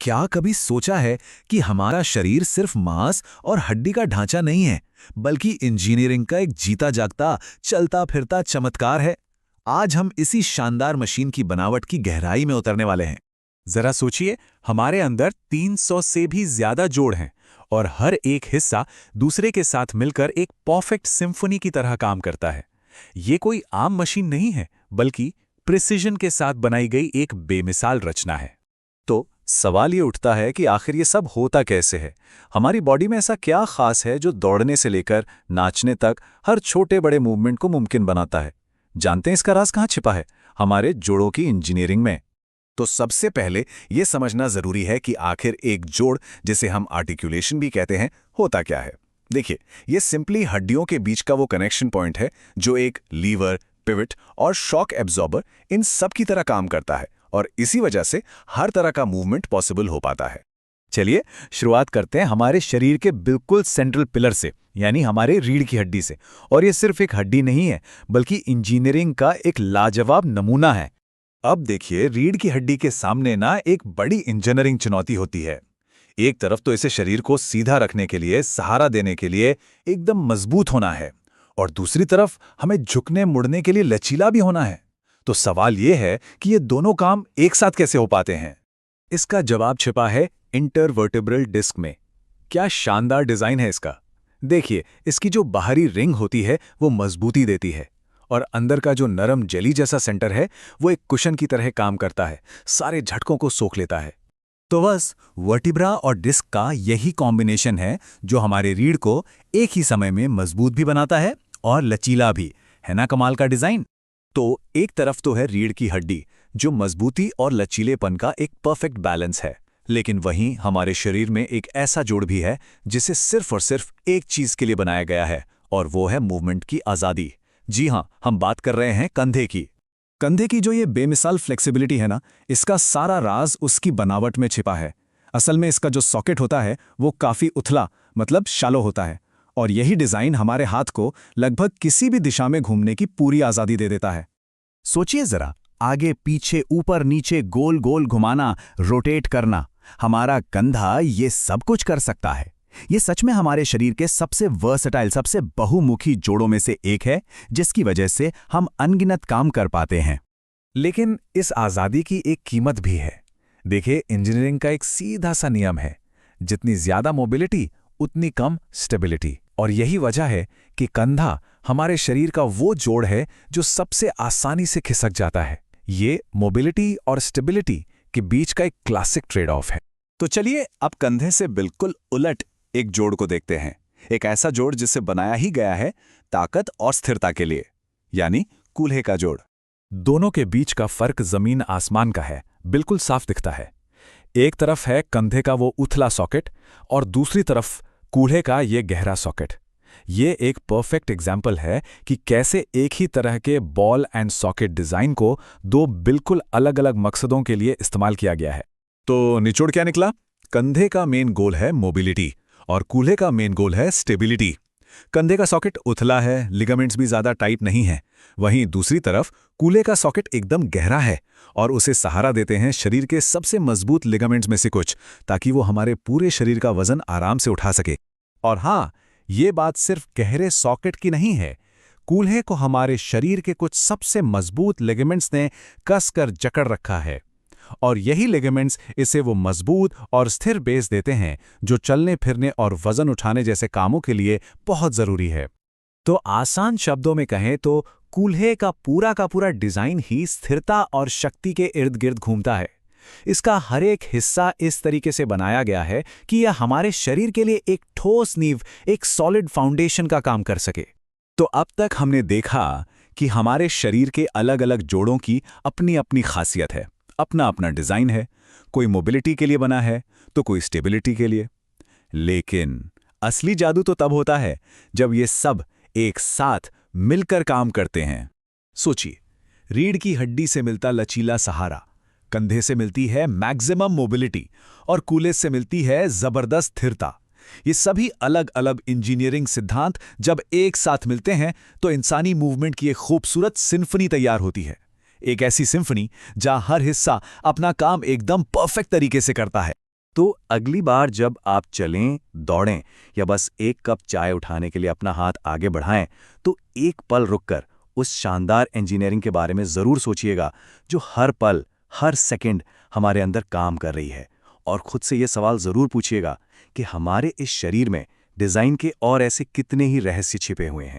क्या कभी सोचा है कि हमारा शरीर सिर्फ मांस और हड्डी का ढांचा नहीं है, बल्कि इंजीनियरिंग का एक जीता जागता, चलता फिरता चमत्कार है। आज हम इसी शानदार मशीन की बनावट की गहराई में उतरने वाले हैं। जरा सोचिए, हमारे अंदर 300 से भी ज्यादा जोड़ हैं और हर एक हिस्सा दूसरे के साथ मिलकर एक परफेक्ट सिम्फनी की तरह काम करता है। ये कोई आम मशीन नहीं है, बल्कि प्रिसिजन के साथ बनाई गई एक बेमिसाल रचना है। तो सवाल ये उठता है कि आखिर ये सब होता कैसे है। हमारी बॉडी में ऐसा क्या खास है जो दौड़ने से लेकर नाचने तक हर छोटे बड़े मूवमेंट को मुमकिन बनाता है। जानते हैं इसका राज कहाँ छिपा है? हमारे जोड़ों की इंजीनियरिंग में। तो सबसे पहले ये समझना जरूरी है कि आखिर एक जोड़, जिसे हम आर्टिकुलेशन भी कहते हैं, होता क्या है। देखिए, ये सिंपली हड्डियों के बीच का वो कनेक्शन पॉइंट है जो एक लीवर, पिवट और शॉक एब्जॉर्बर इन सब की तरह काम करता है, और इसी वजह से हर तरह का मूवमेंट पॉसिबल हो पाता है। चलिए शुरुआत करते हैं हमारे शरीर के बिल्कुल सेंट्रल पिलर से, यानी हमारे रीढ़ की हड्डी से। और ये सिर्फ एक हड्डी नहीं है, बल्कि इंजीनियरिंग का एक लाजवाब नमूना है। अब देखिए, रीढ़ की हड्डी के सामने ना एक बड़ी इंजीनियरिंग चुनौती होती है। एक तरफ तो इसे शरीर को सीधा रखने के लिए, सहारा देने के लिए एकदम मजबूत होना है, और दूसरी तरफ हमें झुकने मुड़ने के लिए लचीला भी होना है। तो सवाल यह है कि ये दोनों काम एक साथ कैसे हो पाते हैं। इसका जवाब छिपा है इंटरवर्टेब्रल डिस्क में। क्या शानदार डिजाइन है इसका। देखिए, इसकी जो बाहरी रिंग होती है वो मजबूती देती है, और अंदर का जो नरम जेली जैसा सेंटर है वो एक कुशन की तरह काम करता है, सारे झटकों को सोख लेता है। तो बस वर्टिब्रा और डिस्क का यही कॉम्बिनेशन है जो हमारे रीढ़ को एक ही समय में मजबूत भी बनाता है और लचीला भी। है ना कमाल का डिजाइन। तो एक तरफ तो है रीढ़ की हड्डी, जो मजबूती और लचीलेपन का एक परफेक्ट बैलेंस है, लेकिन वहीं हमारे शरीर में एक ऐसा जोड़ भी है जिसे सिर्फ और सिर्फ एक चीज के लिए बनाया गया है, और वो है मूवमेंट की आजादी। जी हां, हम बात कर रहे हैं कंधे की। कंधे की जो ये बेमिसाल फ्लेक्सिबिलिटी है ना, इसका सारा राज उसकी बनावट में छिपा है। असल में इसका जो सॉकेट होता है वो काफी उथला, मतलब शैलो होता है, और यही डिजाइन हमारे हाथ को लगभग किसी भी दिशा में घूमने की पूरी आजादी दे देता है। सोचिए जरा, आगे पीछे ऊपर नीचे गोल गोल घुमाना, रोटेट करना। हमारा कंधा ये सब कुछ कर सकता है। ये सच में हमारे शरीर के सबसे वर्सेटाइल, सबसे बहुमुखी जोड़ों में से एक है, जिसकी वजह से हम अनगिनत काम कर पाते हैं। लेकिन इस आज़ादी की एक कीमत भी है। देखिए, इंजीनियरिंग का एक सीधा सा नियम है, जितनी ज्यादा मोबिलिटी उतनी कम स्टेबिलिटी। और यही वजह है कि कंधा हमारे शरीर का वो जोड़ है जो सबसे आसानी से खिसक जाता है। ये मोबिलिटी और स्टेबिलिटी के बीच का एक क्लासिक ट्रेड ऑफ है। तो चलिए अब कंधे से बिल्कुल उलट एक जोड़ को देखते हैं। एक ऐसा जोड़ जिसे बनाया ही गया है ताकत और स्थिरता के लिए, यानी कूल्हे का जोड़। दोनों के बीच का फर्क जमीन आसमान का है, बिल्कुल साफ दिखता है। एक तरफ है कंधे का वो उथला सॉकेट, और दूसरी तरफ कूल्हे का ये गहरा सॉकेट। ये एक परफेक्ट एग्जाम्पल है कि कैसे एक ही तरह के बॉल एंड सॉकेट डिजाइन को दो बिल्कुल अलग अलग मकसदों के लिए इस्तेमाल किया गया है। तो निचोड़ क्या निकला? कंधे का मेन गोल है मोबिलिटी, और कूल्हे का मेन गोल है स्टेबिलिटी। कंधे का सॉकेट उथला है, लिगामेंट्स भी ज्यादा टाइट नहीं है। वहीं दूसरी तरफ कूल्हे का सॉकेट एकदम गहरा है, और उसे सहारा देते हैं शरीर के सबसे मजबूत लिगामेंट्स में से कुछ, ताकि वो हमारे पूरे शरीर का वजन आराम से उठा सके। और हाँ, ये बात सिर्फ गहरे सॉकेट की नहीं है। कूल्हे को हमारे शरीर के कुछ सबसे मजबूत लिगामेंट्स ने कसकर जकड़ रखा है, और यही लिगामेंट्स इसे वो मजबूत और स्थिर बेस देते हैं जो चलने फिरने और वजन उठाने जैसे कामों के लिए बहुत जरूरी है। तो आसान शब्दों में कहें तो कूल्हे का पूरा डिजाइन ही स्थिरता और शक्ति के इर्द गिर्द घूमता है। इसका हर एक हिस्सा इस तरीके से बनाया गया है कि यह हमारे शरीर के लिए एक ठोस नींव, एक सॉलिड फाउंडेशन का काम कर सके। तो अब तक हमने देखा कि हमारे शरीर के अलग अलग जोड़ों की अपनी अपनी खासियत है, अपना अपना डिजाइन है। कोई मोबिलिटी के लिए बना है तो कोई स्टेबिलिटी के लिए। लेकिन असली जादू तो तब होता है जब ये सब एक साथ मिलकर काम करते हैं। सोचिए, रीढ़ की हड्डी से मिलता लचीला सहारा, कंधे से मिलती है मैक्सिमम मोबिलिटी, और कूल्हे से मिलती है जबरदस्त स्थिरता। ये सभी अलग अलग इंजीनियरिंग सिद्धांत जब एक साथ मिलते हैं तो इंसानी मूवमेंट की एक खूबसूरत सिम्फनी तैयार होती है। एक ऐसी सिम्फनी जहां हर हिस्सा अपना काम एकदम परफेक्ट तरीके से करता है। तो अगली बार जब आप चलें, दौड़ें या बस एक कप चाय उठाने के लिए अपना हाथ आगे बढ़ाएं, तो एक पल रुककर उस शानदार इंजीनियरिंग के बारे में ज़रूर सोचिएगा जो हर पल, हर सेकंड हमारे अंदर काम कर रही है। और खुद से ये सवाल ज़रूर पूछिएगा कि हमारे इस शरीर में डिज़ाइन के और ऐसे कितने ही रहस्य छिपे हुए हैं।